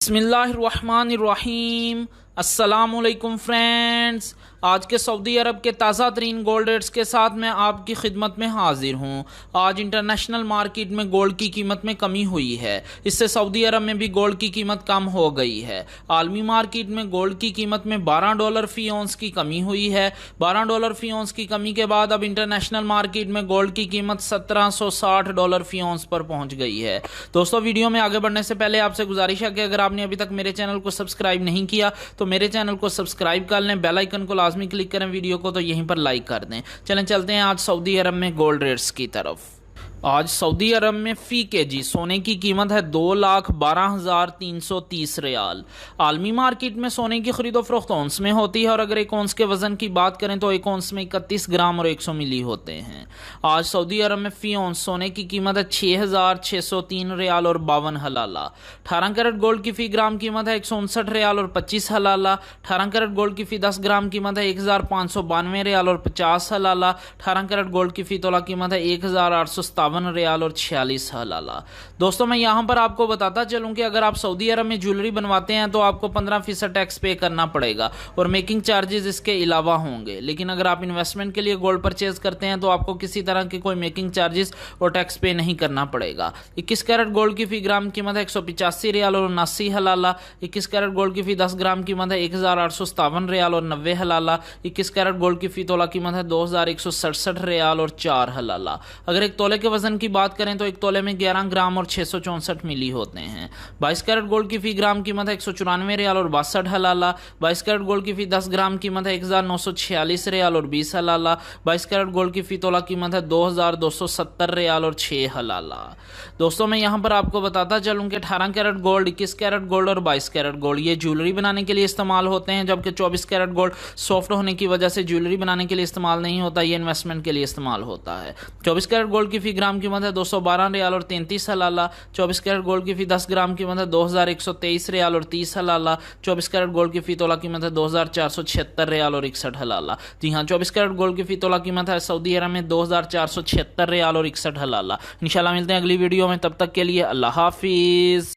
बिस्मिल्लाहिर्रहमानिर्रहीम। अस्सलामुअलैकुम फ्रेंड्स, आज के सऊदी अरब के ताज़ा तरीन गोल्ड रेट्स के साथ मैं आपकी खिदमत में हाजिर हूँ। आज इंटरनेशनल मार्केट में गोल्ड की कीमत में कमी हुई है, इससे सऊदी अरब में भी गोल्ड की कीमत कम हो गई है। आलमी मार्केट में गोल्ड की कीमत में $12 फी औंस की कमी हुई है। $12 फी औंस की कमी के बाद अब इंटरनेशनल मार्केट में गोल्ड की कीमत $1760 फी औंस पर पहुँच गई है। दोस्तों, वीडियो में आगे बढ़ने से पहले आपसे गुजारिश है कि अगर आपने अभी तक मेरे चैनल को सब्सक्राइब नहीं किया तो मेरे चैनल को सब्सक्राइब कर लें, बेल आइकन को लाजमी क्लिक करें, वीडियो को तो यहीं पर लाइक कर दें। चलें चलते हैं आज सऊदी अरब में गोल्ड रेट्स की तरफ। आज सऊदी अरब में फ़ी केजी सोने की कीमत है 2,12,330 रियाल। आलमी मार्केट में सोने की खरीदो फरोख्त औंस में होती है और अगर एक औंस के वज़न की बात करें तो एक औंस में 31 ग्राम और 100 मिली होते हैं। आज सऊदी अरब में फ़ी औंस सोने की कीमत है 6,603 रियाल और 52 हलाला। 18 कैरेट गोल्ड की फ़ी ग्राम कीमत है 159 रियाल और 25 हलाला। 18 कैरेट गोल्ड की फ़ी 10 ग्राम कीमत है 1,592 रियाल और 50 हलाला। 18 कैरेट गोल्ड की फ़ी तोला कीमत है 1,857 रियाल और 46 हलाला। दोस्तों, मैं यहां पर आपको बताता चलूं कि अगर आप सऊदी अरब में ज्वेलरी बनवाते हैं तो आपको 15% टैक्स पे करना पड़ेगा और मेकिंग चार्जेस इसके अलावा होंगे। लेकिन अगर आप इन्वेस्टमेंट के लिए गोल्ड परचेज करते हैं तो आपको किसी तरह के कोई मेकिंग चार्जेस और टैक्स पे नहीं करना पड़ेगा। 21 कैरेट गोल्ड की फ़ी ग्राम कीमत है 185 रियाल और 79 हलाला। 21 कैरेट गोल्ड की फ़ी 10 ग्राम कीमत है 1,857 रियाल और 90 हलाला। 21 कैरेट गोल्ड की फ़ी तोला कीमत है 2,167 रियाल और 4 हलाला। अगर एक तोले के वजन की बात करें तो एक तोले में 11 ग्राम और 664 मिली होते हैं। 22 कैरेट गोल्ड की फ़ी ग्राम कीमत है 194 रियाल और 62 हलाला। 22 कैरेट गोल्ड की फ़ी 10 ग्राम कीमत है 1,946 रियाल और 20 हलाला। 22 कैरेट गोल्ड की फ़ी तोला कीमत है 2,270 रियाल और 6 हलाला। दोस्तों, मैं यहाँ पर आपको बताता चलूँ कि 18 कैरेट गोल्ड, 21 कैरेट गोल्ड और 22 कैरेट गोल्ड ये ज्वेलरी बनाने के लिए इस्तेमाल होते हैं, जबकि 24 कैरेट गोल्ड सॉफ्ट होने की वजह से ज्वेलरी बनाने के लिए इस्तेमाल नहीं होता, ये इन्वेस्टमेंट के लिए इस्तेमाल होता है। 24 कैरेट गोल्ड की फ़ी ग्राम कीमत है 212 रियाल और 33 हलाला। 24 कैरेट गोल्ड की फ़ी 10 ग्राम कीमत है 2,123 रियाल और 30 हलाला। 24 कैरेट गोल्ड की फ़ी तोला कीमत है 2,476 रियाल और 61 हलाला। जी हाँ, 24 कैरेट गोल्ड की फ़ी तोला कीमत है सऊदी अरब में 2,476 रियाल और 61 हलाला। इंशाल्लाह मिलते हैं अगली वीडियो में, तब तक के लिए अल्लाह हाफिज़।